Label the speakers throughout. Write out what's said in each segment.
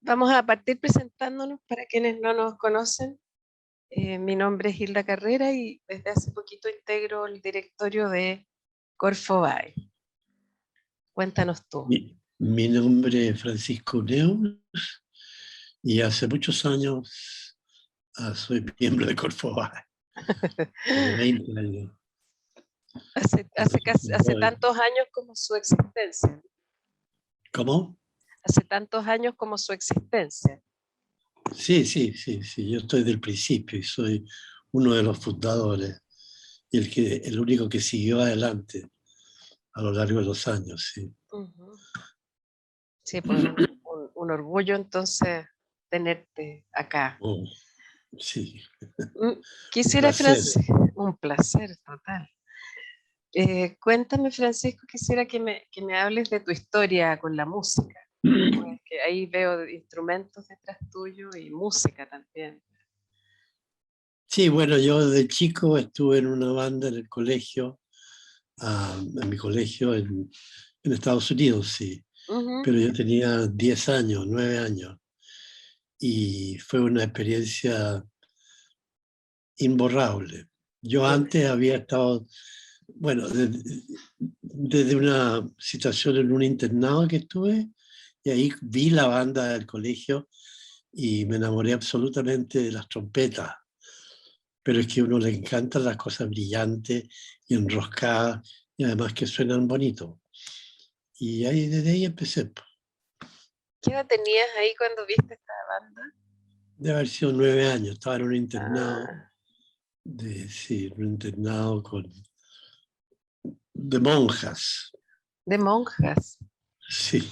Speaker 1: Vamos a partir presentándonos para quienes no nos conocen. Mi nombre es Hilda Carrera y desde hace poquito integro el directorio de Corfovai. Cuéntanos tú.
Speaker 2: Mi nombre es Francisco Neus y hace muchos años soy miembro de Corfovai, como 20 años.
Speaker 1: Hace tantos años como su existencia.
Speaker 2: ¿Cómo?
Speaker 1: Hace tantos años como su existencia.
Speaker 2: Sí, yo estoy del principio y soy uno de los fundadores y el único que siguió adelante a lo largo de los años, sí.
Speaker 1: Sí, pues un orgullo entonces tenerte acá.
Speaker 2: Oh, sí, un
Speaker 1: Quisiera,
Speaker 2: placer.
Speaker 1: un placer total. Cuéntame, Francisco, quisiera que me hables de tu historia con la música. Pues que ahí veo instrumentos detrás tuyo y música también.
Speaker 2: Sí, bueno, yo de chico estuve en una banda en el colegio, en mi colegio en Estados Unidos, sí.
Speaker 1: Ujú.
Speaker 2: Pero yo tenía 10 años, 9 años, y fue una experiencia imborrable. Yo
Speaker 1: Me
Speaker 2: antes
Speaker 1: imagino.
Speaker 2: había estado, bueno, desde una situación en un internado que estuve, y ahí vi la banda del colegio y me enamoré absolutamente de las trompetas. Pero es que a uno le encantan las cosas brillantes y enroscadas, y además que suenan bonito. Y ahí, desde ahí empecé.
Speaker 1: ¿Qué edad tenías ahí cuando viste esta banda?
Speaker 2: Debe haber sido 9 años, estaba en un internado,
Speaker 1: Ah,
Speaker 2: sí, un internado de monjas,
Speaker 1: de monjas.
Speaker 2: sí,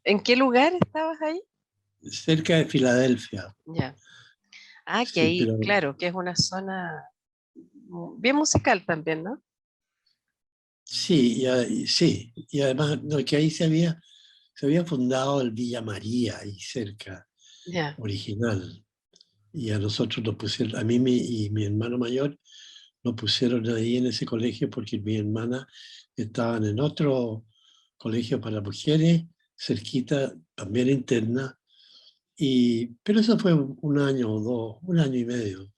Speaker 1: ¿En qué lugar estabas ahí?
Speaker 2: cerca de Filadelfia,
Speaker 1: Ya. Ah, que
Speaker 2: sí,
Speaker 1: ahí,
Speaker 2: pero
Speaker 1: claro, que es una zona bien musical también, ¿no?
Speaker 2: sí, sí, y además no, que ahí se había fundado el Villa María, ahí cerca,
Speaker 1: Ya,
Speaker 2: original, y a nosotros nos pusieron, y mi hermano mayor, nos pusieron ahí en ese colegio porque mi hermana estaban en otro colegio para mujeres, cerquita, también interna. Pero eso fue un año o dos, un año y medio,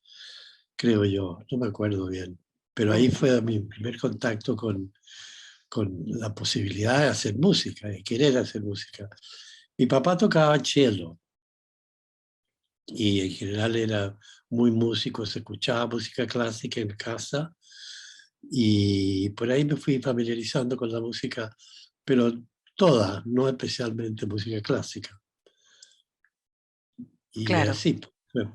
Speaker 2: creo yo, no me acuerdo bien. Pero ahí
Speaker 1: ya.
Speaker 2: fue mi primer contacto con la posibilidad de hacer música, de querer hacer música. Mi papá tocaba cello y en general era muy músico, se escuchaba música clásica en casa y por ahí me fui familiarizando con la música, pero toda, no especialmente música clásica. Y
Speaker 1: Claro,
Speaker 2: así, pues. Y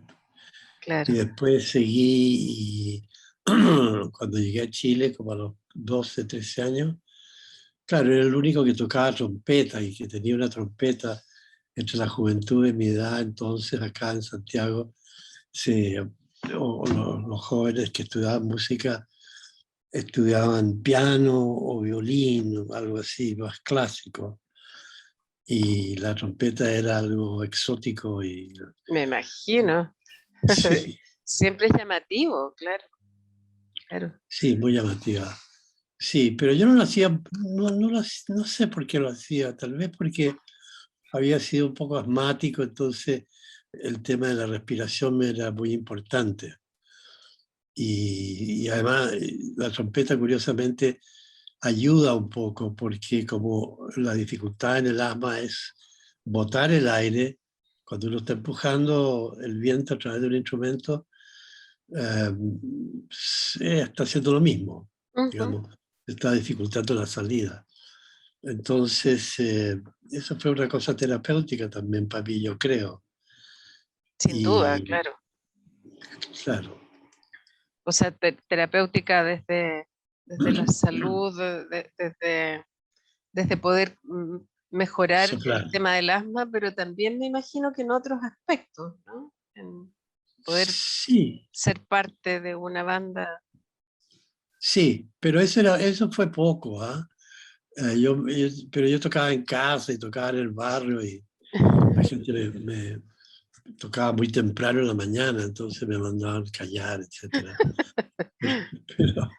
Speaker 1: claro.
Speaker 2: después seguí y cuando llegué a Chile, como a los 12 13 años, claro, era el único que tocaba trompeta y que tenía una trompeta entre la juventud de mi edad, entonces acá en Santiago, se, los jóvenes que estudiaban música estudiaban piano o violín o algo así, más clásico. Y la trompeta era algo exótico y
Speaker 1: Me imagino.
Speaker 2: sí,
Speaker 1: Siempre es llamativo, claro, claro.
Speaker 2: sí, muy llamativa. Sí, pero yo no lo hacía, no sé por qué lo hacía, tal vez porque había sido un poco asmático, entonces el tema de la respiración me era muy importante. Y además la trompeta curiosamente ayuda un poco porque como la dificultad en el asma es botar el aire, cuando uno está empujando el viento a través de un instrumento, está haciendo lo mismo,
Speaker 1: Ujú.
Speaker 2: digamos, está dificultando la salida. Entonces, eso fue una cosa terapéutica también para mí, yo creo.
Speaker 1: Sin duda,
Speaker 2: Y
Speaker 1: claro.
Speaker 2: claro,
Speaker 1: O sea, terapéutica desde la salud, desde poder mejorar el
Speaker 2: soplar.
Speaker 1: tema del asma, pero también me imagino que en otros aspectos, ¿no? En poder
Speaker 2: Sí,
Speaker 1: ser parte de una banda.
Speaker 2: sí, pero eso fue poco, ¿ah? Pero yo tocaba en casa y tocaba en el barrio y la gente me tocaba muy temprano en la mañana, entonces me mandaban callar, etcétera. Pero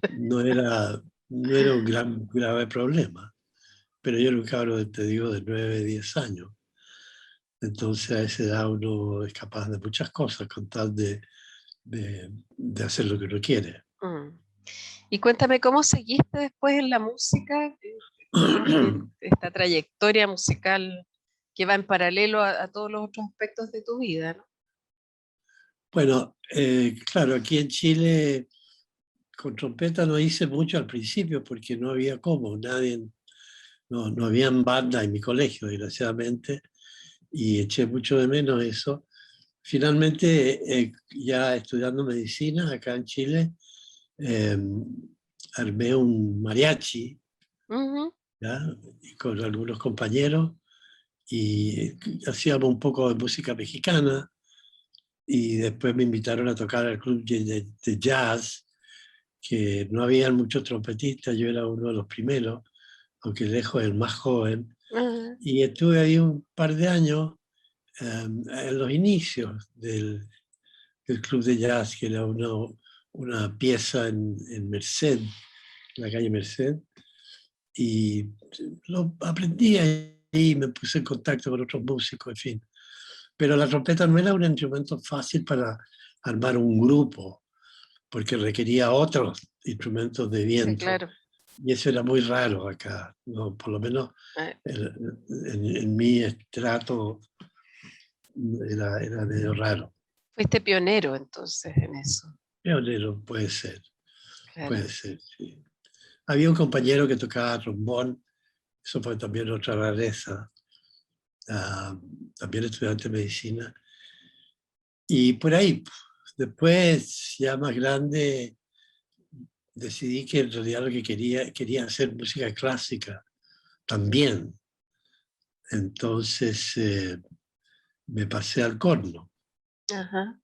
Speaker 2: no era un grave problema. Pero yo era un cabro, te digo, de 9 10 años. Entonces a esa edad uno es capaz de muchas cosas con tal de hacer lo que uno quiere.
Speaker 1: Mm. Y cuéntame, ¿cómo seguiste después en la música? Digamos que esta trayectoria musical que va en paralelo a todos los otros aspectos de tu vida, ¿no?
Speaker 2: Bueno, claro, aquí en Chile con trompeta no hice mucho al principio porque no había cómo, no habían bandas en mi colegio, desgraciadamente, y eché mucho de menos eso. Finalmente, ya estudiando medicina acá en Chile, eh, armé un mariachi,
Speaker 1: Ujú.
Speaker 2: ¿ya? Y con algunos compañeros y hacíamos un poco de música mexicana y después me invitaron a tocar al club de jazz, que no había muchos trompetistas, yo era uno de los primeros, aunque lejos el más joven,
Speaker 1: Ajá.
Speaker 2: y estuve ahí un par de años en los inicios del club de jazz, que era una pieza en Merced, en la calle Merced, y lo aprendí ahí, me puse en contacto con otros músicos, en fin. Pero la trompeta no era un instrumento fácil para armar un grupo, porque requería otros instrumentos de
Speaker 1: Sí,
Speaker 2: viento,
Speaker 1: claro.
Speaker 2: y eso era muy raro acá, ¿no? Por lo menos
Speaker 1: Eh,
Speaker 2: en mi estrato era medio raro.
Speaker 1: Fuiste pionero entonces en eso.
Speaker 2: Pionero,
Speaker 1: Claro.
Speaker 2: puede ser, sí. Había un compañero que tocaba trombón, eso fue también otra rareza, ah, también estudiante de medicina. Y por ahí, después, ya más grande, decidí que en realidad lo que quería hacer música clásica también. Entonces me pasé al corno
Speaker 1: Ajá.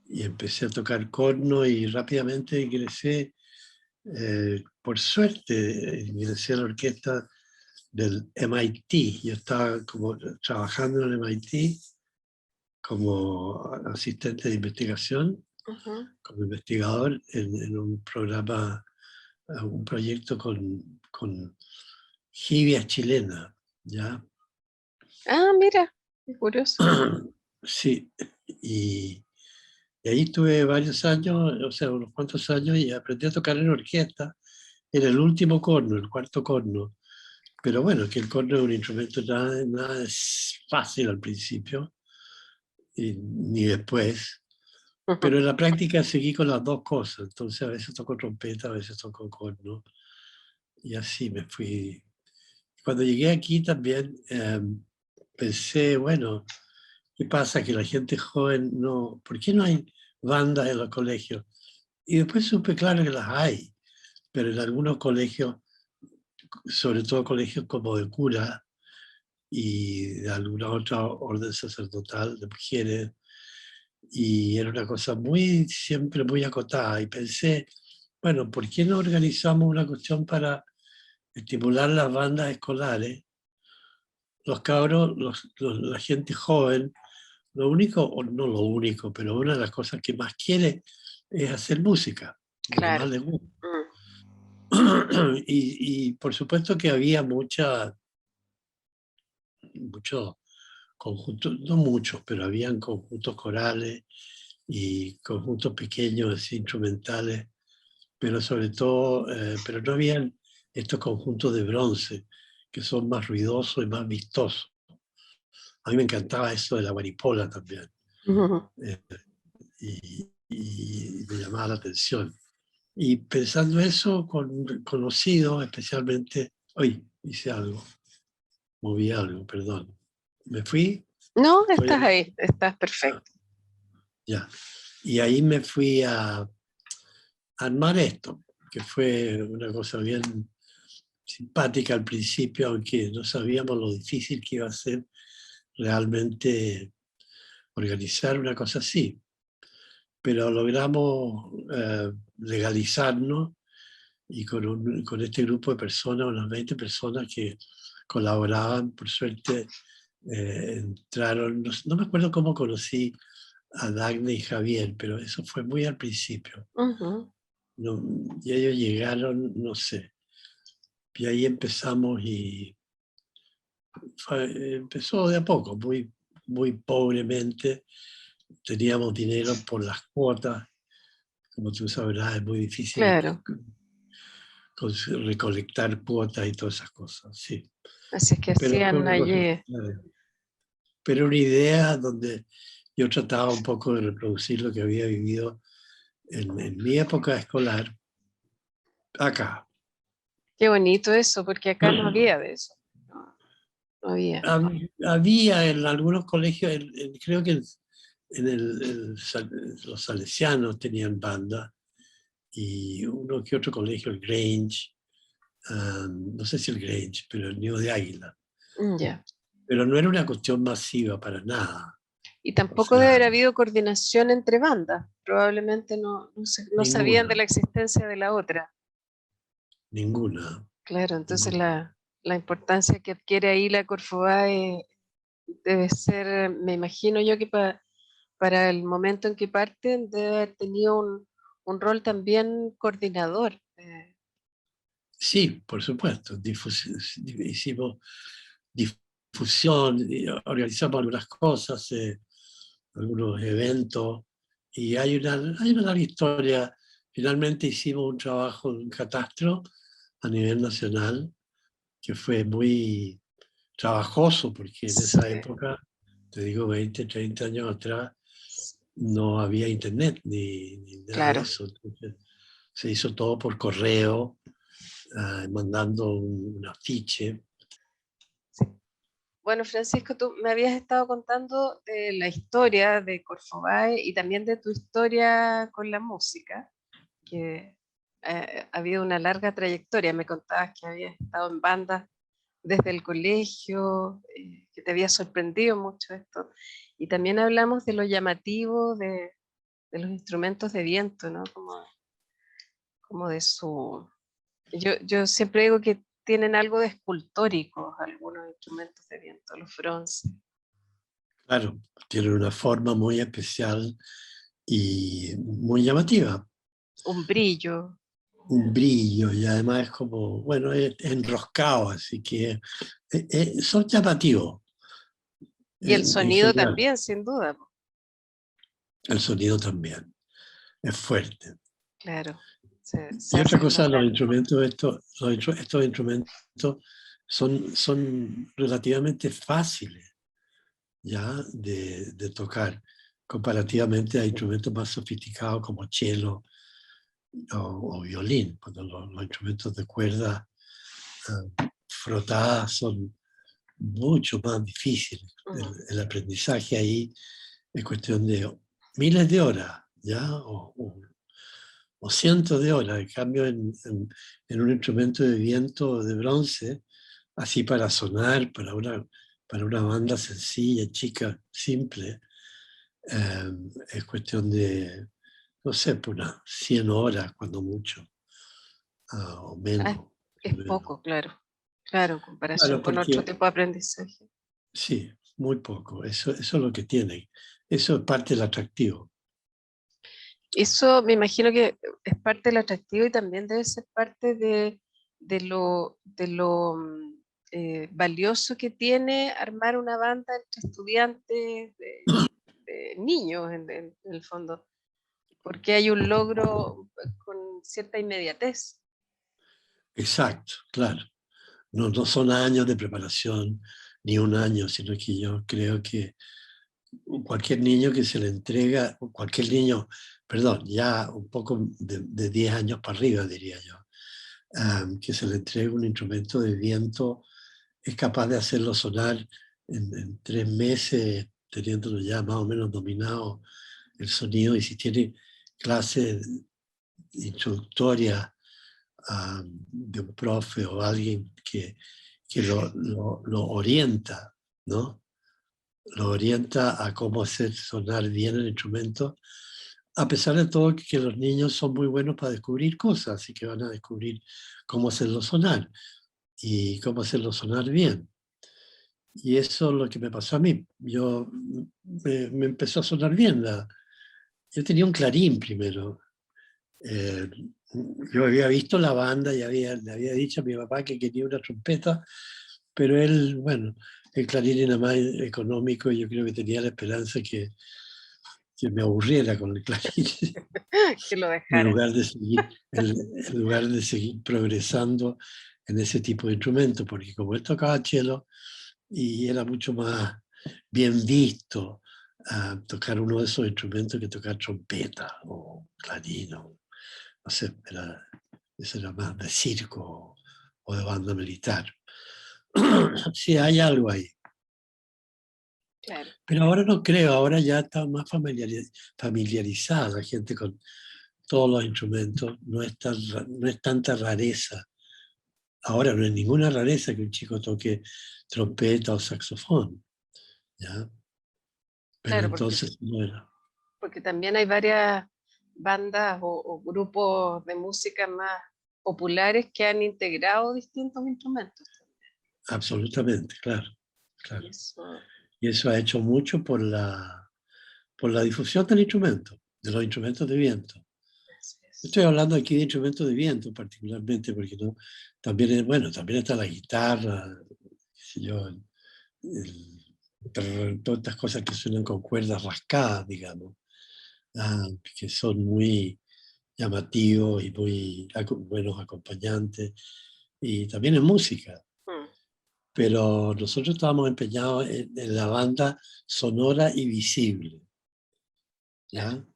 Speaker 2: y empecé a tocar corno y rápidamente ingresé, por suerte, ingresé a la orquesta del MIT. Yo estaba como trabajando en el MIT como asistente de investigación,
Speaker 1: Ujú.
Speaker 2: como investigador en un programa, un proyecto con jibia chilena, ¿ya?
Speaker 1: Ah, mira, qué curioso.
Speaker 2: Sí, y, y ahí estuve varios años, o sea, unos cuantos años, y aprendí a tocar en orquesta. Era el último corno, el cuarto corno. Pero bueno, que el corno es un instrumento nada es fácil al principio, ni después.
Speaker 1: Ujú.
Speaker 2: Pero en la práctica seguí con las dos cosas. Entonces a veces toco trompeta, a veces toco corno. Y así me fui. Cuando llegué aquí también pensé, bueno, ¿qué pasa? Que la gente joven no, ¿por qué no hay bandas en los colegios? Y después supe, claro que las hay, pero en algunos colegios, sobre todo colegios como de cura y de alguna otra orden sacerdotal de mujeres, y era una cosa muy, siempre muy acotada. Y pensé, bueno, ¿por qué no organizamos una cuestión para estimular las bandas escolares? Los cabros, la gente joven, lo único, o no lo único, pero una de las cosas que más quiere es hacer música, lo que más
Speaker 1: Claro.
Speaker 2: les gusta.
Speaker 1: Mm.
Speaker 2: Y por supuesto que había muchos conjuntos, no muchos, pero habían conjuntos corales y conjuntos pequeños así, instrumentales, pero sobre todo, pero no habían estos conjuntos de bronce que son más ruidosos y más vistosos. A mí me encantaba eso de la guaripola también,
Speaker 1: Ujú.
Speaker 2: eh, y me llamaba la atención. Y pensando eso con conocidos, especialmente, hoy hice algo, moví algo, perdón. Me fui,
Speaker 1: No,
Speaker 2: estoy
Speaker 1: estás
Speaker 2: ahí,
Speaker 1: ahí, estás
Speaker 2: ah,
Speaker 1: perfecto.
Speaker 2: ya. Y ahí me fui a armar esto, que fue una cosa bien simpática al principio, aunque no sabíamos lo difícil que iba a ser realmente organizar una cosa así. Pero logramos legalizarnos y con este grupo de personas, unas 20 personas que colaboraban, por suerte entraron, no me acuerdo cómo conocí a Dagne y Javier, pero eso fue muy al principio.
Speaker 1: Ujú.
Speaker 2: No, y ellos llegaron, no sé, y ahí empezamos y empezó de a poco, muy muy pobremente, teníamos dinero por las cuotas, como tú sabrás, es muy difícil
Speaker 1: claro.
Speaker 2: recolectar cuotas y todas esas cosas, sí.
Speaker 1: Así es que
Speaker 2: Pero fue
Speaker 1: hacían
Speaker 2: una cosa,
Speaker 1: allí.
Speaker 2: pero una idea donde yo trataba un poco de reproducir lo que había vivido en mi época escolar acá.
Speaker 1: Qué bonito eso, porque acá no había de eso. No, no había.
Speaker 2: Había en algunos colegios, creo que en los salesianos tenían banda y uno que otro colegio, el Grange, no sé si el Grange, pero el Nido de Águila.
Speaker 1: Ya.
Speaker 2: Pero no era una cuestión masiva para nada.
Speaker 1: Y
Speaker 2: O
Speaker 1: tampoco debe
Speaker 2: sea,
Speaker 1: haber habido coordinación entre bandas. Probablemente no sabían de
Speaker 2: ninguna,
Speaker 1: la existencia de la otra.
Speaker 2: ninguna,
Speaker 1: Claro, entonces
Speaker 2: ninguna.
Speaker 1: la importancia que adquiere ahí la Corfobae debe ser, me imagino yo que para el momento en que parten debe haber tenido un rol también coordinador.
Speaker 2: Sí, por supuesto. Hicimos difusión, organizamos algunas cosas, algunos eventos, y hay una larga historia. Finalmente hicimos un trabajo, un catastro a nivel nacional, que fue muy trabajoso, porque en
Speaker 1: Sí,
Speaker 2: esa época, te digo 20, 30 años atrás, no había internet ni nada de
Speaker 1: claro.
Speaker 2: eso. Entonces, se hizo todo por correo, mandando un afiche.
Speaker 1: Sí. Bueno, Francisco, tú me habías estado contando de la historia de Corfobae y también de tu historia con la música, que ha habido una larga trayectoria. Me contabas que habías estado en bandas desde el colegio, que te había sorprendido mucho esto. Y también hablamos de lo llamativo de los instrumentos de viento, ¿no? Como de su... Yo siempre digo que tienen algo de escultórico algunos instrumentos de viento, los bronces.
Speaker 2: Claro, tiene una forma muy especial y muy llamativa.
Speaker 1: Un brillo.
Speaker 2: Un brillo y además es como, bueno, es enroscado, así que son llamativos
Speaker 1: Y el
Speaker 2: en
Speaker 1: sonido
Speaker 2: general.
Speaker 1: también, sin duda.
Speaker 2: El sonido también es fuerte.
Speaker 1: Claro, se
Speaker 2: Y otra
Speaker 1: hace
Speaker 2: cosa, los
Speaker 1: notar.
Speaker 2: instrumentos, estos instrumentos son relativamente fáciles ya de tocar comparativamente a instrumentos más sofisticados como cello o violín, cuando los instrumentos de cuerda frotadas son mucho más difíciles.
Speaker 1: Mm.
Speaker 2: El aprendizaje ahí es cuestión de miles de horas, ¿ya? O cientos de horas. En cambio, en un instrumento de viento de bronce, así para sonar, para una banda sencilla, chica, simple, es cuestión de, no sé, por unas 100 horas, cuando mucho, o
Speaker 1: Ah,
Speaker 2: menos.
Speaker 1: es
Speaker 2: Menos.
Speaker 1: poco, claro. Claro, en comparación
Speaker 2: Claro,
Speaker 1: con otro
Speaker 2: porque
Speaker 1: tipo de aprendizaje.
Speaker 2: sí, muy poco. Eso es lo que tiene. Eso es parte del atractivo.
Speaker 1: Eso me imagino que es parte del atractivo y también debe ser parte de lo valioso que tiene armar una banda entre estudiantes, de niños en el fondo, porque hay un logro con cierta inmediatez.
Speaker 2: Exacto, claro. No, no son años de preparación, ni un año, sino que yo creo que cualquier niño que se le entrega, cualquier niño, perdón, ya un poco de 10 años para arriba, diría yo, que se le entregue un instrumento de viento, es capaz de hacerlo sonar en 3 meses, teniéndolo ya más o menos dominado el sonido, y si tiene clases introductorias de un profe o alguien que lo orienta, ¿no? Lo orienta a cómo hacer sonar bien el instrumento, a pesar de todo que los niños son muy buenos para descubrir cosas, así que van a descubrir cómo hacerlo sonar y cómo hacerlo sonar bien. Y eso es lo que me pasó a mí. Me empezó a sonar bien. Yo tenía un clarín primero. Eh, yo había visto la banda y le había dicho a mi papá que quería una trompeta, pero él, bueno, el clarín era más económico y yo creo que tenía la esperanza que me aburriera con el clarín
Speaker 1: Que lo
Speaker 2: en
Speaker 1: dejara.
Speaker 2: lugar de seguir, en lugar de seguir progresando en ese tipo de instrumentos, porque como él tocaba cello y era mucho más bien visto tocar uno de esos instrumentos que tocar trompeta o clarín, o, no sé, eso era más de circo o de banda militar. Sí, hay algo ahí.
Speaker 1: Claro,
Speaker 2: Pero ahora no creo, ahora ya está más familiarizada la gente con todos los instrumentos, no es tanta rareza. Ahora no es ninguna rareza que un chico toque trompeta o saxofón, ¿ya? Pero
Speaker 1: claro, porque,
Speaker 2: entonces, bueno,
Speaker 1: porque también hay varias bandas o grupos de música más populares que han integrado distintos instrumentos.
Speaker 2: absolutamente, claro, claro.
Speaker 1: Y eso,
Speaker 2: Y eso ha hecho mucho por la difusión del instrumento, de los instrumentos de viento.
Speaker 1: así es.
Speaker 2: Estoy hablando aquí de instrumentos de viento particularmente, porque no, también, bueno, también está la guitarra, qué sé yo, todas estas cosas que suenan con cuerdas rascadas, digamos, que son muy llamativos y muy buenos acompañantes, y también en música.
Speaker 1: Mm,
Speaker 2: Pero nosotros estábamos empeñados en la banda sonora y visible,
Speaker 1: claro.
Speaker 2: ¿ya?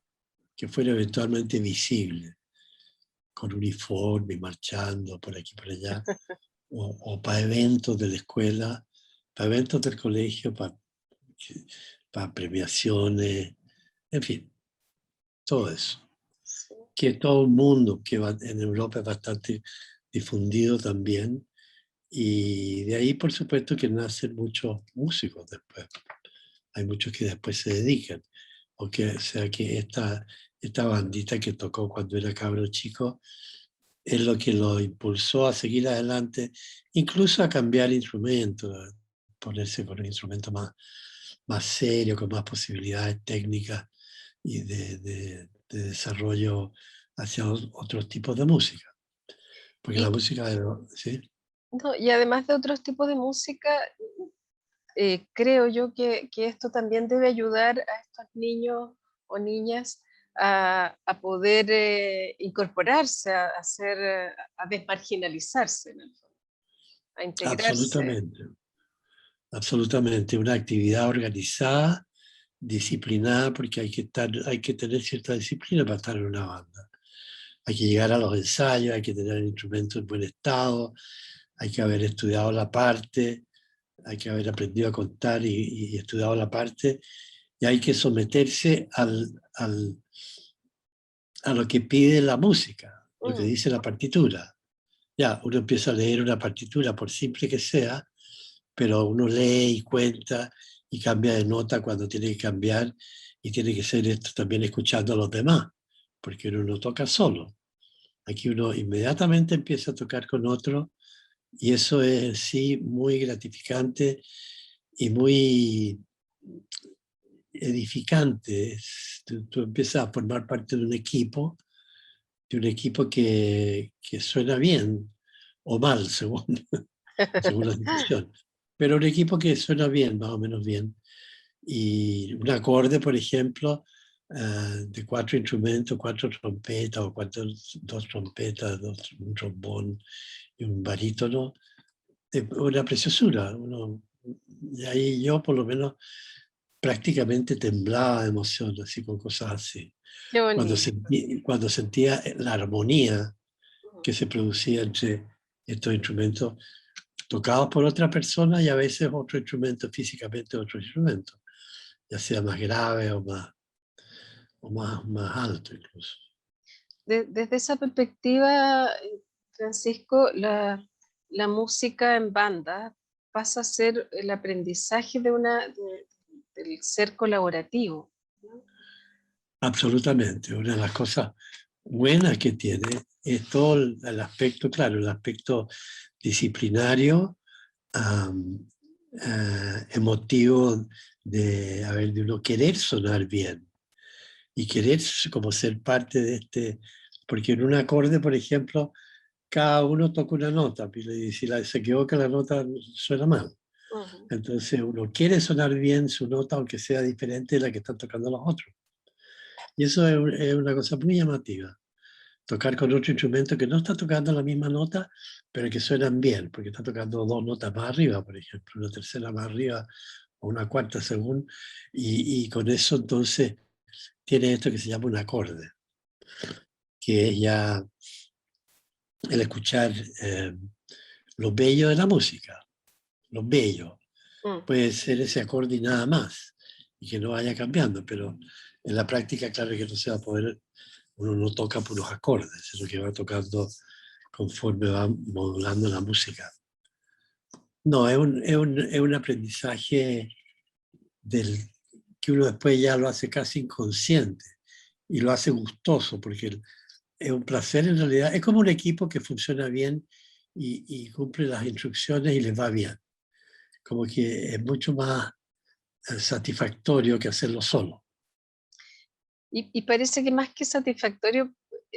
Speaker 2: Que fuera eventualmente visible, con uniforme, marchando por aquí por allá, o para eventos de la escuela, para eventos del colegio, para premiaciones, en fin, todo eso.
Speaker 1: Sí.
Speaker 2: Que todo el mundo que va en Europa es bastante difundido también, y de ahí por supuesto que nacen muchos músicos después. Hay muchos que después se dedican, o sea que esta bandita que tocó cuando era cabro chico es lo que lo impulsó a seguir adelante, incluso a cambiar instrumento, a ponerse con un instrumento más serio, con más posibilidades técnicas y de desarrollo hacia otros tipos de música. Porque la
Speaker 1: Y,
Speaker 2: música, ¿sí?
Speaker 1: no, y además de otros tipos de música, creo yo que esto también debe ayudar a estos niños o niñas a poder incorporarse, a desmarginalizarse, en el fondo, a integrarse.
Speaker 2: Absolutamente, absolutamente. Una actividad organizada, disciplinada, porque hay que tener cierta disciplina para estar en una banda. Hay que llegar a los ensayos, hay que tener el instrumento en buen estado, hay que haber estudiado la parte, hay que haber aprendido a contar y estudiado la parte, y hay que someterse a lo que pide la música, lo que
Speaker 1: Mm,
Speaker 2: dice la partitura. Ya, uno empieza a leer una partitura, por simple que sea, pero uno lee y cuenta y cambia de nota cuando tiene que cambiar, y tiene que ser esto también escuchando a los demás, porque uno no toca solo. Aquí uno inmediatamente empieza a tocar con otro, y eso es en sí muy gratificante y muy edificante. Tú empiezas a formar parte de un equipo que suena bien o mal, según la situación, pero un equipo que suena bien, más o menos bien. Y un acorde, por ejemplo, de 4 instrumentos, 4 trompetas o 2 trompetas, un trombón y un barítono, es una preciosura. Y ahí yo por lo menos prácticamente temblaba de emoción, así con cosas así.
Speaker 1: qué bonito.
Speaker 2: Cuando sentía la armonía que se producía entre estos instrumentos tocados por otra persona, y a veces otro instrumento, físicamente otro instrumento, ya sea más grave más alto incluso.
Speaker 1: Desde esa perspectiva, Francisco, la música en banda pasa a ser el aprendizaje del ser colaborativo, ¿no?
Speaker 2: Absolutamente. Una de las cosas buenas que tiene es todo el aspecto, claro, el aspecto disciplinario, am, emotivo de, a ver, de uno querer sonar bien y querer como ser parte de este, porque en un acorde, por ejemplo, cada uno toca una nota, y si se equivoca la nota suena mal.
Speaker 1: Ujú.
Speaker 2: Entonces uno quiere sonar bien su nota, aunque sea diferente de la que están tocando los otros. Y eso es una cosa muy llamativa. Tocar con otro instrumento que no está tocando la misma nota, pero que suenan bien, porque está tocando dos notas más arriba, por ejemplo, una tercera más arriba o una cuarta según, y con eso entonces tiene esto que se llama un acorde, que es ya el escuchar lo bello de la música, lo bello.
Speaker 1: Mm.
Speaker 2: Puede ser ese acorde y nada más, y que no vaya cambiando, pero en la práctica, claro que no se va a poder, uno no toca puros acordes, sino que va tocando conforme va modulando la música. No, es un aprendizaje del, que uno después ya lo hace casi inconsciente y lo hace gustoso, porque es un placer en realidad. Es como un equipo que funciona bien y cumple las instrucciones y les va bien. Como que es mucho más satisfactorio que hacerlo solo.
Speaker 1: Y parece que más que satisfactorio,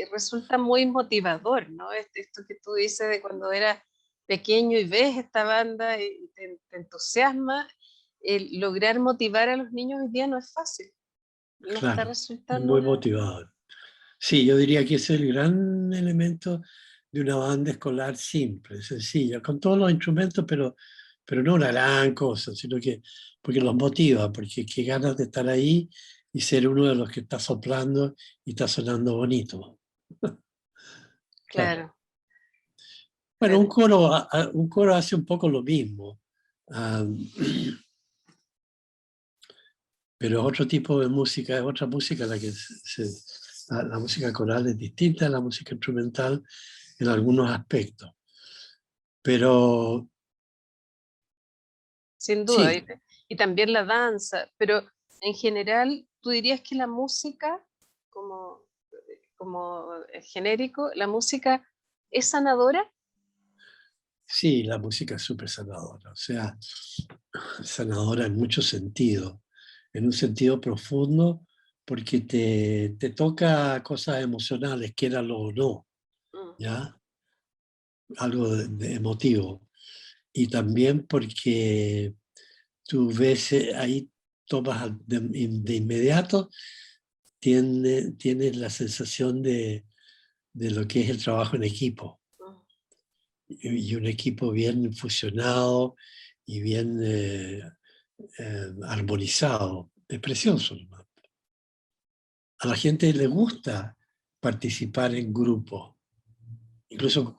Speaker 1: resulta muy motivador, ¿no? Esto que tú dices de cuando eras pequeño y ves esta banda y te entusiasma, el lograr motivar a los niños hoy día no es fácil, no está
Speaker 2: Claro,
Speaker 1: resultando
Speaker 2: muy
Speaker 1: una...
Speaker 2: motivador. Sí, yo diría que ese es el gran elemento de una banda escolar simple, sencilla, con todos los instrumentos, pero no una gran cosa, sino que porque los motiva, porque qué ganas de estar ahí y ser uno de los que está soplando y está sonando bonito. Claro.
Speaker 1: Claro,
Speaker 2: Bueno,
Speaker 1: claro.
Speaker 2: un coro hace un poco lo mismo, ah, pero es otro tipo de música, es otra música la que la música coral es distinta a la música instrumental en algunos aspectos. Pero
Speaker 1: Sin duda,
Speaker 2: sí,
Speaker 1: y también la danza, pero en general, ¿tú dirías que la música, como, como genérico, la música es sanadora?
Speaker 2: sí, la música es súper sanadora, o sea, sanadora en muchos sentidos, en un sentido profundo, porque te toca cosas emocionales, quieralo o no,
Speaker 1: Mm.
Speaker 2: ¿ya? Algo de emotivo. Y también porque tú ves ahí, tomas de inmediato, tienes la sensación de lo que es el trabajo en equipo.
Speaker 1: Mm.
Speaker 2: Y un equipo bien fusionado y bien armonizado. Es precioso, ¿no? A la gente le gusta participar en grupos, incluso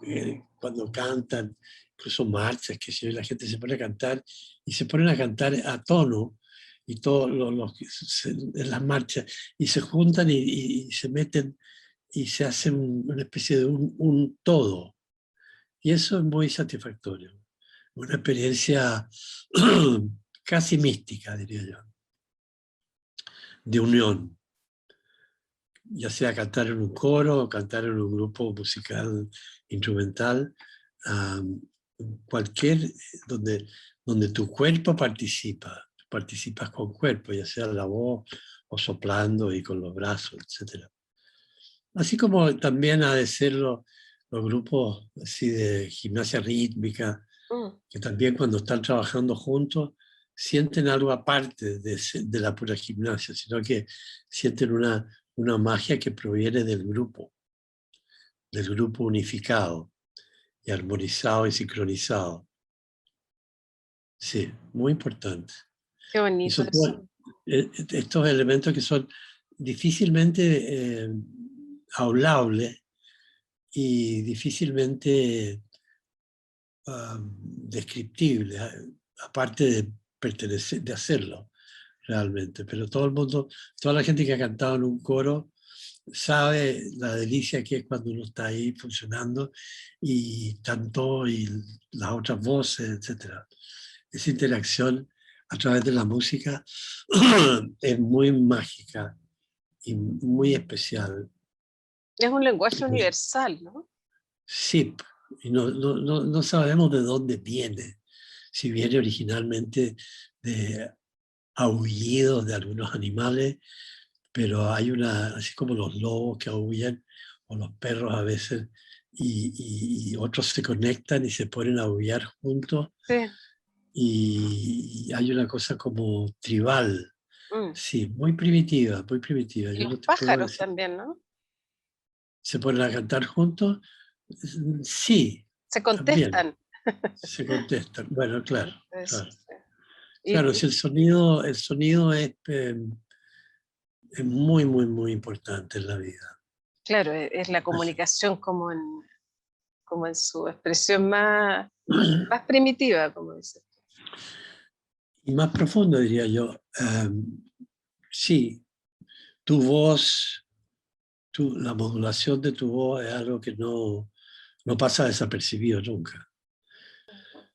Speaker 2: cuando cantan, incluso marchas, que si la gente se pone a cantar y se ponen a cantar a tono y todos los que en las marchas y se juntan y se meten y se hacen una especie de un todo. Y eso es muy satisfactorio. Una experiencia casi mística, diría yo, de unión, ya sea cantar en un coro o cantar en un grupo musical instrumental, um, cualquier, donde, donde tu cuerpo participa, participas con cuerpo, ya sea la voz o soplando y con los brazos, etc. Así como también ha de ser los grupos así de gimnasia rítmica,
Speaker 1: Mm.
Speaker 2: que también cuando están trabajando juntos sienten algo aparte de la pura gimnasia, sino que sienten una magia que proviene del grupo unificado y armonizado y sincronizado. Sí, muy importante.
Speaker 1: Qué
Speaker 2: Y
Speaker 1: bonito
Speaker 2: son
Speaker 1: eso.
Speaker 2: estos elementos que son difícilmente hablables y difícilmente descriptibles, aparte de pertenecer, de hacerlo realmente. Pero todo el mundo, toda la gente que ha cantado en un coro sabe la delicia que es cuando uno está ahí funcionando y tanto y las otras voces, etcétera. Esa interacción a través de la música es muy mágica y muy especial.
Speaker 1: Es un lenguaje universal, ¿no?
Speaker 2: Sí, y no sabemos de dónde viene, si viene originalmente de aullidos de algunos animales, pero hay una, así como los lobos que aullan, o los perros a veces, y otros se conectan y se ponen a aullar juntos,
Speaker 1: Sí.
Speaker 2: y hay una cosa como tribal,
Speaker 1: Mm.
Speaker 2: sí, muy primitiva, muy primitiva.
Speaker 1: Y
Speaker 2: Yo
Speaker 1: los
Speaker 2: no te puedo
Speaker 1: pájaros
Speaker 2: decir,
Speaker 1: también, ¿no?
Speaker 2: ¿se ponen a cantar juntos? Sí,
Speaker 1: Se
Speaker 2: también,
Speaker 1: contestan.
Speaker 2: se contestan. Bueno, claro,
Speaker 1: Eso,
Speaker 2: claro.
Speaker 1: sí.
Speaker 2: Claro, si el sonido es muy, muy, muy importante en la vida.
Speaker 1: claro, es la comunicación como en su expresión más primitiva, como dices.
Speaker 2: Y más profundo, diría yo. Sí, tu voz, la modulación de tu voz es algo que no pasa desapercibido nunca.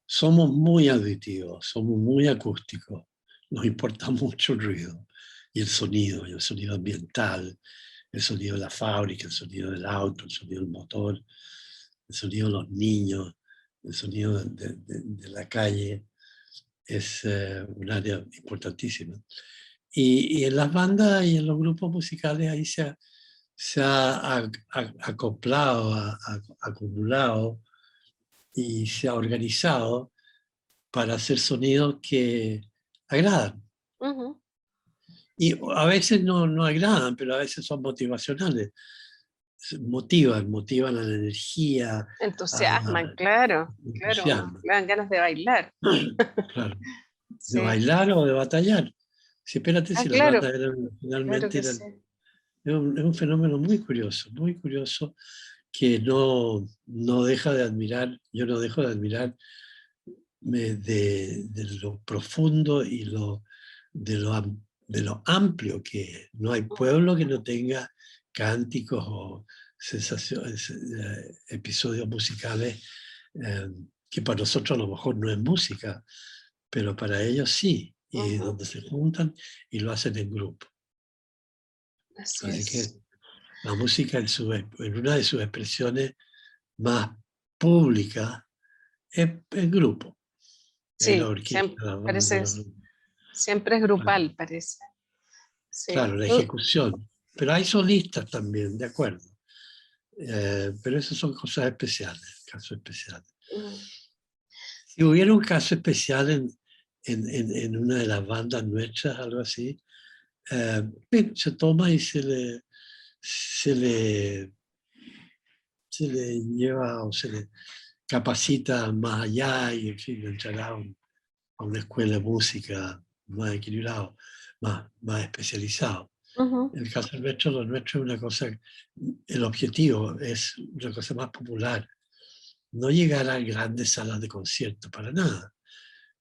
Speaker 2: Somos muy auditivos, somos muy acústicos, nos importa mucho el ruido y el sonido ambiental, el sonido de la fábrica, el sonido del auto, el sonido del motor, el sonido de los niños, el sonido de la calle, es un área importantísima. Y en las bandas y en los grupos musicales ahí se ha acoplado, acumulado y se ha organizado para hacer sonidos que agradan.
Speaker 1: Ujú.
Speaker 2: Y a veces no agradan, pero a veces son motivacionales. Motivan a la energía,
Speaker 1: Entusiasman,
Speaker 2: a
Speaker 1: claro, claro, uno
Speaker 2: entusiasmo.
Speaker 1: le dan ganas de bailar.
Speaker 2: Claro, de
Speaker 1: Sí.
Speaker 2: bailar o de batallar. Sí, espérate
Speaker 1: Ah,
Speaker 2: si las
Speaker 1: claro,
Speaker 2: bandas
Speaker 1: claro
Speaker 2: finalmente
Speaker 1: que sí.
Speaker 2: es un fenómeno muy curioso que no deja de admirar, yo no dejo de admirar de lo profundo y de lo amplio que es. No hay pueblo que no tenga cánticos o sensaciones, episodios musicales que para nosotros a lo mejor no es música, pero para ellos sí, y
Speaker 1: Ujú.
Speaker 2: donde se juntan y lo hacen en grupo.
Speaker 1: Así
Speaker 2: Así
Speaker 1: es.
Speaker 2: que la música en una de sus expresiones más públicas es en grupo, es la
Speaker 1: Sí,
Speaker 2: orquesta, la banda,
Speaker 1: parece, siempre es grupal, parece. Sí.
Speaker 2: claro, la ejecución. Pero hay solistas también, de acuerdo. Pero esas son cosas especiales, casos especiales.
Speaker 1: Mm.
Speaker 2: Si hubiera un caso especial en una de las bandas nuestras, algo así, se toma y se le, se le lleva o se le capacita más allá y en fin, entrará a una escuela de música más equilibrado, más especializado.
Speaker 1: Ujú.
Speaker 2: En el caso nuestro, lo nuestro es una cosa, el objetivo es una cosa más popular. No llegar a grandes salas de concierto, para nada,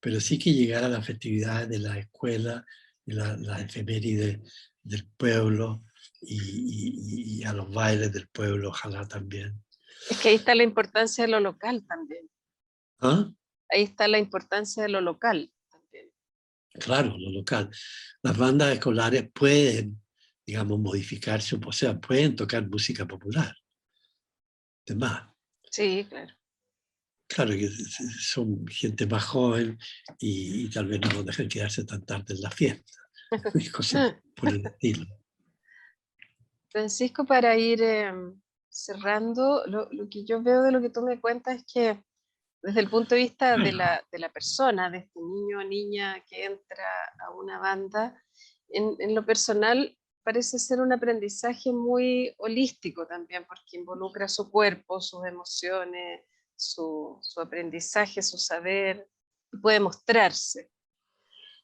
Speaker 2: pero sí que llegar a las festividades de la escuela, de las efemérides del pueblo y a los bailes del pueblo, ojalá también.
Speaker 1: Es que ahí está la importancia de lo local también.
Speaker 2: ¿Ah?
Speaker 1: Ahí está la importancia de lo local también.
Speaker 2: Claro, lo local. Las bandas escolares pueden, digamos, modificarse, o sea, pueden tocar música popular. Demás.
Speaker 1: Sí, claro.
Speaker 2: Claro que son gente más joven y tal vez no nos dejan quedarse tan tarde en la fiesta. Y cosas por el estilo.
Speaker 1: Francisco, para ir cerrando, lo que yo veo de lo que tú me cuentas es que desde el punto de vista de la persona, de este niño o niña que entra a una banda, en lo personal parece ser un aprendizaje muy holístico también, porque involucra su cuerpo, sus emociones, su aprendizaje, su saber, y puede mostrarse.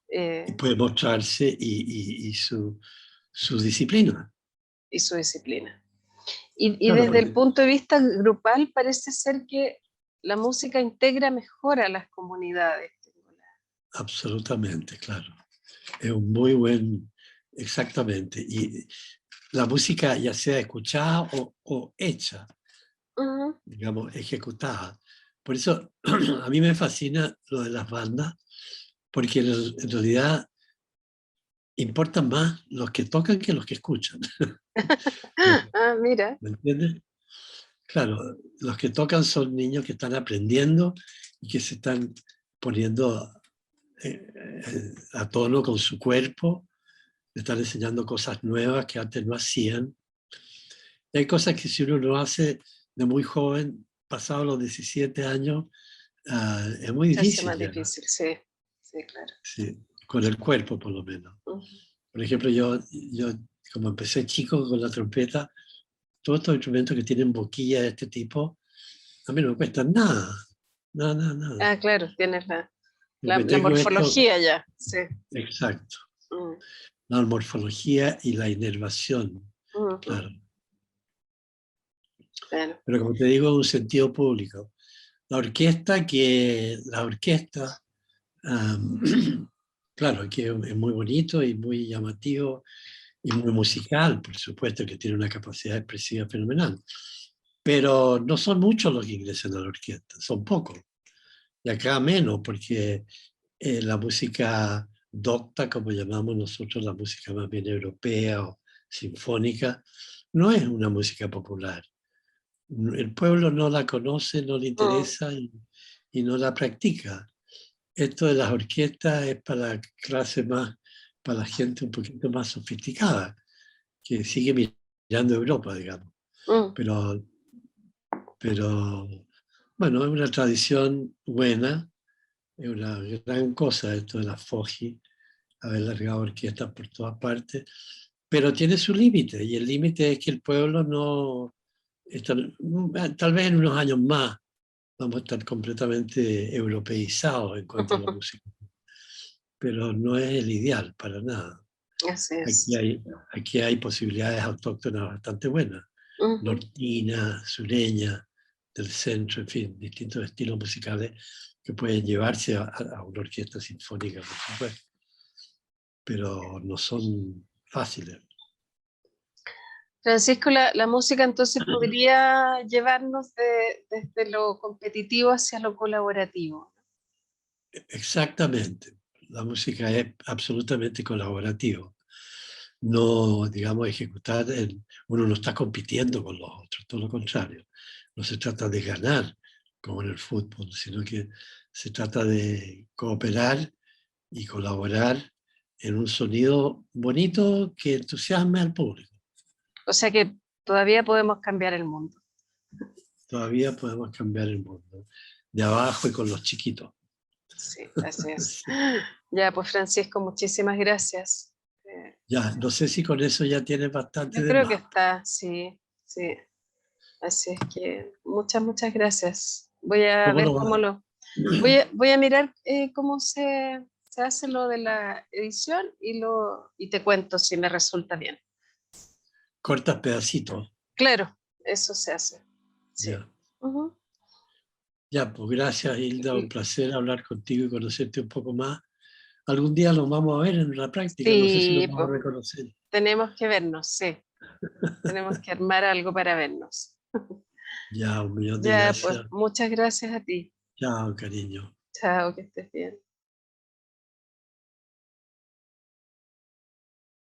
Speaker 2: Y
Speaker 1: eh,
Speaker 2: puede mostrarse y su disciplina.
Speaker 1: y su disciplina. Y
Speaker 2: Claro,
Speaker 1: desde el
Speaker 2: porque
Speaker 1: punto de vista grupal parece ser que la música integra mejor a las comunidades.
Speaker 2: absolutamente, claro. Es un muy buen, exactamente. Y la música ya sea escuchada o hecha,
Speaker 1: Ujú.
Speaker 2: digamos, ejecutada. Por eso a mí me fascina lo de las bandas, porque en realidad importan más los que tocan que los que escuchan.
Speaker 1: Ah, mira.
Speaker 2: ¿Me entiendes? Claro, los que tocan son niños que están aprendiendo y que se están poniendo a tono con su cuerpo, le están enseñando cosas nuevas que antes no hacían. Y hay cosas que si uno no hace de muy joven, pasado los 17 años, es muy
Speaker 1: Se hace
Speaker 2: difícil
Speaker 1: más
Speaker 2: llegar,
Speaker 1: difícil, sí, sí, claro.
Speaker 2: sí, con el cuerpo por lo menos.
Speaker 1: Ujú.
Speaker 2: Por ejemplo, yo como empecé chico con la trompeta, todos estos instrumentos que tienen boquilla de este tipo, a mí no me cuestan nada, nada, nada, nada.
Speaker 1: Ah, claro, tienes
Speaker 2: Lo que
Speaker 1: la
Speaker 2: tengo es esto,
Speaker 1: morfología ya, sí.
Speaker 2: exacto,
Speaker 1: Mm,
Speaker 2: la morfología y la inervación,
Speaker 1: ujú,
Speaker 2: claro.
Speaker 1: claro.
Speaker 2: Pero como te digo, un sentido público. La orquesta, am, claro, que es muy bonito y muy llamativo y muy musical, por supuesto, que tiene una capacidad expresiva fenomenal. Pero no son muchos los que ingresan a la orquesta, son pocos. Y acá menos, porque la música docta, como llamamos nosotros, la música más bien europea o sinfónica, no es una música popular. El pueblo no la conoce, no le
Speaker 1: Mm,
Speaker 2: interesa y no la practica. Esto de las orquestas es para la clase más, para la gente un poquito más sofisticada, que sigue mirando a Europa, digamos.
Speaker 1: mm.
Speaker 2: Pero, pero bueno, es una tradición buena, es una gran cosa esto de la Foji, haber largado orquestas por todas partes, pero tiene su límite, y el límite es que el pueblo no, tal vez en unos años más vamos a estar completamente europeizados en cuanto a la música, pero no es el ideal para nada.
Speaker 1: Así
Speaker 2: Aquí
Speaker 1: es.
Speaker 2: hay, aquí hay posibilidades autóctonas bastante buenas,
Speaker 1: Ujú.
Speaker 2: nortinas, sureñas, del centro, en fin, distintos estilos musicales que pueden llevarse a una orquesta sinfónica, por supuesto, pero no son fáciles.
Speaker 1: Francisco, la música entonces podría llevarnos desde lo competitivo hacia lo colaborativo.
Speaker 2: Exactamente. La música es absolutamente colaborativa. No, digamos, uno no está compitiendo con los otros, todo lo contrario. No se trata de ganar, como en el fútbol, sino que se trata de cooperar y colaborar en un sonido bonito que entusiasme al público.
Speaker 1: O sea que todavía podemos cambiar el mundo.
Speaker 2: Todavía podemos cambiar el mundo, de abajo y con los chiquitos.
Speaker 1: Sí, así es. Ya, pues Francisco, muchísimas gracias.
Speaker 2: Ya, no sé si con eso ya tienes bastante
Speaker 1: Yo
Speaker 2: de
Speaker 1: creo que
Speaker 2: más.
Speaker 1: está, sí, sí. Así es que muchas gracias. Voy a
Speaker 2: ¿Cómo
Speaker 1: ver
Speaker 2: lo va?
Speaker 1: voy a mirar cómo se hace lo de la edición y te cuento si me resulta bien.
Speaker 2: Cortas pedacitos.
Speaker 1: Claro, eso se hace. Sí.
Speaker 2: Ya.
Speaker 1: Ujú.
Speaker 2: Ya, pues gracias, Hilda. Un
Speaker 1: Y-
Speaker 2: placer hablar contigo y conocerte un poco más. Algún día nos vamos a ver en la práctica. No sé si nos
Speaker 1: Sí,
Speaker 2: vamos
Speaker 1: pues
Speaker 2: a reconocer.
Speaker 1: tenemos que vernos, sí. Tenemos que armar algo para vernos.
Speaker 2: Ya, un millón de
Speaker 1: Ya, pues
Speaker 2: gracias.
Speaker 1: muchas gracias a ti.
Speaker 2: Chao, cariño.
Speaker 1: Chao, que estés bien.